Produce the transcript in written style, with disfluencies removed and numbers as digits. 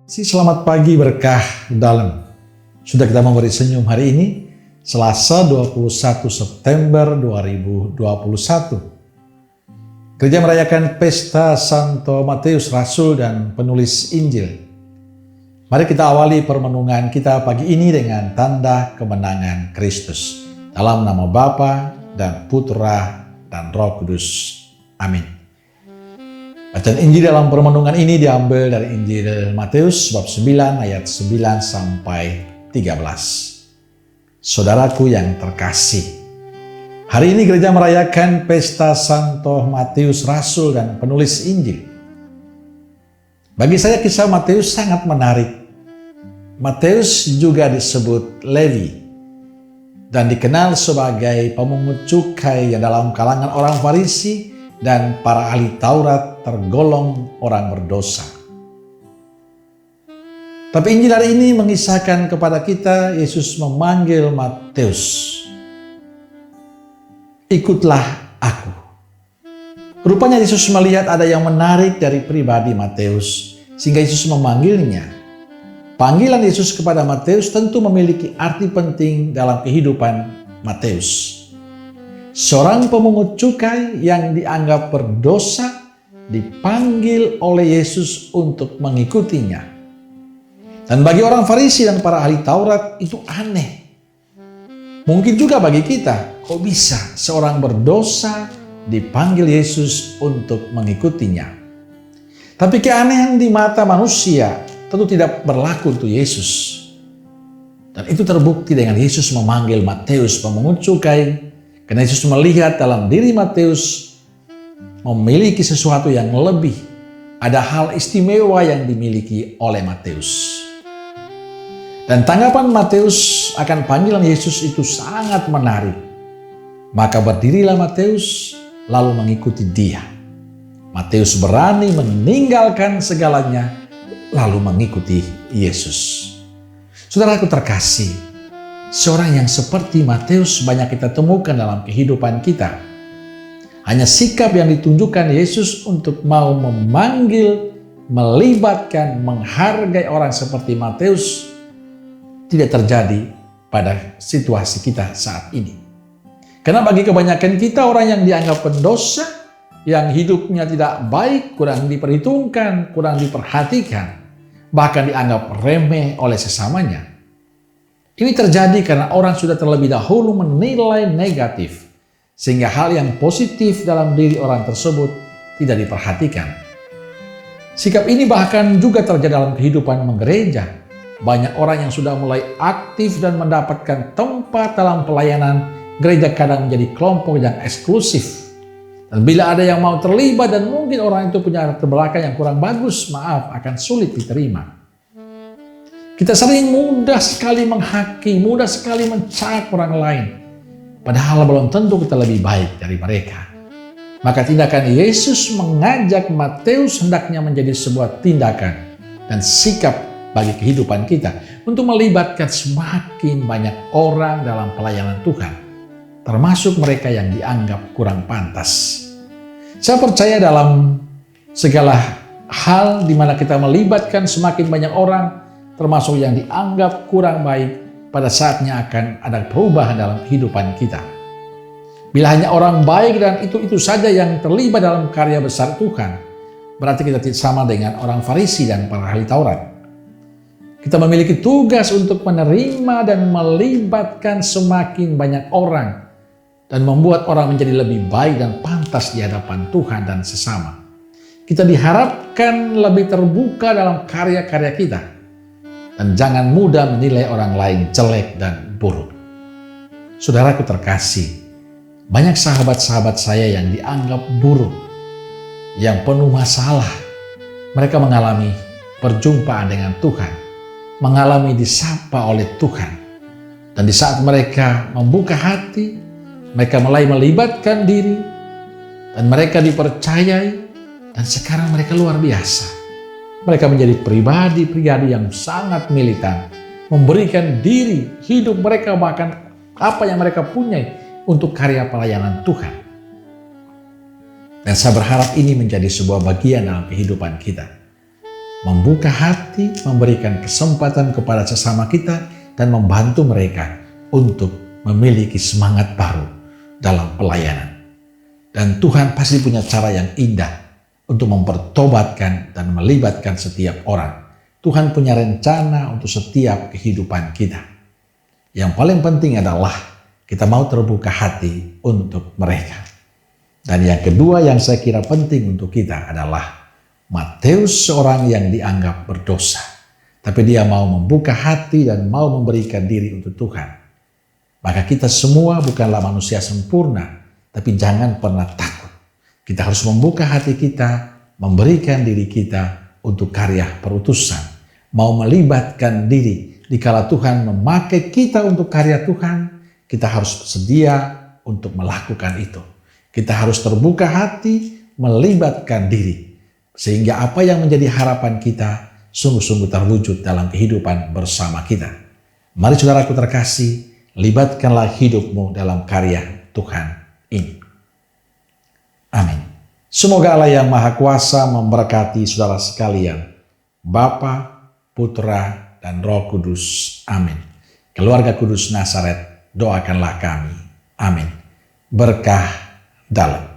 Selamat pagi berkah dalam. Sudah kita memberi senyum hari ini, Selasa 21 September 2021. Gereja merayakan pesta Santo Matius, Rasul dan penulis Injil. Mari kita awali permenungan kita pagi ini dengan tanda kemenangan Kristus. Dalam nama Bapa dan Putra dan Roh Kudus. Amin. Bacaan Injil dalam permenungan ini diambil dari Injil Matius bab 9 ayat 9 sampai 13. Saudaraku yang terkasih, hari ini gereja merayakan pesta Santo Matius, Rasul dan penulis Injil. Bagi saya kisah Matius sangat menarik. Matius juga disebut Levi dan dikenal sebagai pemungut cukai yang dalam kalangan orang Farisi dan para ahli Taurat tergolong orang berdosa. Tapi Injil hari ini mengisahkan kepada kita Yesus memanggil Matius, "Ikutlah aku." Rupanya Yesus melihat ada yang menarik dari pribadi Matius, sehingga Yesus memanggilnya. Panggilan Yesus kepada Matius tentu memiliki arti penting dalam kehidupan Matius. Seorang pemungut cukai yang dianggap berdosa dipanggil oleh Yesus untuk mengikutinya. Dan bagi orang Farisi dan para ahli Taurat itu aneh. Mungkin juga bagi kita, kok bisa seorang berdosa dipanggil Yesus untuk mengikutinya? Tapi keanehan di mata manusia tentu tidak berlaku untuk Yesus. Dan itu terbukti dengan Yesus memanggil Matius pemungut cukai, karena Yesus melihat dalam diri Matius memiliki sesuatu yang lebih. Ada hal istimewa yang dimiliki oleh Matius. Dan tanggapan Matius akan panggilan Yesus itu sangat menarik. Maka berdirilah Matius lalu mengikuti dia. Matius berani meninggalkan segalanya lalu mengikuti Yesus. Saudaraku terkasih, seorang yang seperti Matius banyak kita temukan dalam kehidupan kita. Hanya sikap yang ditunjukkan Yesus untuk mau memanggil, melibatkan, menghargai orang seperti Matius tidak terjadi pada situasi kita saat ini. Karena bagi kebanyakan kita orang yang dianggap pendosa, yang hidupnya tidak baik, kurang diperhitungkan, kurang diperhatikan, bahkan dianggap remeh oleh sesamanya. Ini terjadi karena orang sudah terlebih dahulu menilai negatif, sehingga hal yang positif dalam diri orang tersebut tidak diperhatikan. Sikap ini bahkan juga terjadi dalam kehidupan menggereja. Banyak orang yang sudah mulai aktif dan mendapatkan tempat dalam pelayanan, gereja kadang menjadi kelompok yang eksklusif. Dan bila ada yang mau terlibat dan mungkin orang itu punya latar belakang yang kurang bagus, maaf, akan sulit diterima. Kita sering mudah sekali menghakimi, mudah sekali mencap orang lain. Padahal belum tentu kita lebih baik dari mereka. Maka tindakan Yesus mengajak Matius hendaknya menjadi sebuah tindakan dan sikap bagi kehidupan kita untuk melibatkan semakin banyak orang dalam pelayanan Tuhan, termasuk mereka yang dianggap kurang pantas. Saya percaya dalam segala hal di mana kita melibatkan semakin banyak orang, termasuk yang dianggap kurang baik, pada saatnya akan ada perubahan dalam kehidupan kita. Bila hanya orang baik dan itu saja yang terlibat dalam karya besar Tuhan, berarti kita tidak sama dengan orang Farisi dan para ahli Taurat. Kita memiliki tugas untuk menerima dan melibatkan semakin banyak orang dan membuat orang menjadi lebih baik dan pantas di hadapan Tuhan dan sesama. Kita diharapkan lebih terbuka dalam karya-karya kita. Dan jangan mudah menilai orang lain jelek dan buruk. Saudaraku terkasih, banyak sahabat-sahabat saya yang dianggap buruk, yang penuh masalah. Mereka mengalami perjumpaan dengan Tuhan, mengalami disapa oleh Tuhan. Dan di saat mereka membuka hati, mereka mulai melibatkan diri, dan mereka dipercayai, dan sekarang mereka luar biasa. Mereka menjadi pribadi-pribadi yang sangat militan, memberikan diri, hidup mereka, bahkan apa yang mereka punya untuk karya pelayanan Tuhan. Dan saya berharap ini menjadi sebuah bagian dalam kehidupan kita. membuka hati, memberikan kesempatan kepada sesama kita, dan membantu mereka untuk memiliki semangat baru dalam pelayanan. Dan Tuhan pasti punya cara yang indah untuk mempertobatkan dan melibatkan setiap orang. Tuhan punya rencana untuk setiap kehidupan kita. Yang paling penting adalah kita mau terbuka hati untuk mereka. Dan yang kedua yang saya kira penting untuk kita adalah Matius seorang yang dianggap berdosa. Tapi dia mau membuka hati dan mau memberikan diri untuk Tuhan. Maka kita semua bukanlah manusia sempurna, tapi jangan pernah takut. Kita harus membuka hati kita, memberikan diri kita untuk karya perutusan. Mau melibatkan diri dikala Tuhan memakai kita untuk karya Tuhan, kita harus bersedia untuk melakukan itu. Kita harus terbuka hati, melibatkan diri. Sehingga apa yang menjadi harapan kita sungguh-sungguh terwujud dalam kehidupan bersama kita. Mari saudaraku terkasih, libatkanlah hidupmu dalam karya Tuhan ini. Amin. Semoga Allah yang Maha Kuasa memberkati saudara sekalian, Bapa, Putra, dan Roh Kudus. Amin. Keluarga Kudus Nazaret, doakanlah kami. Amin. Berkah dalam.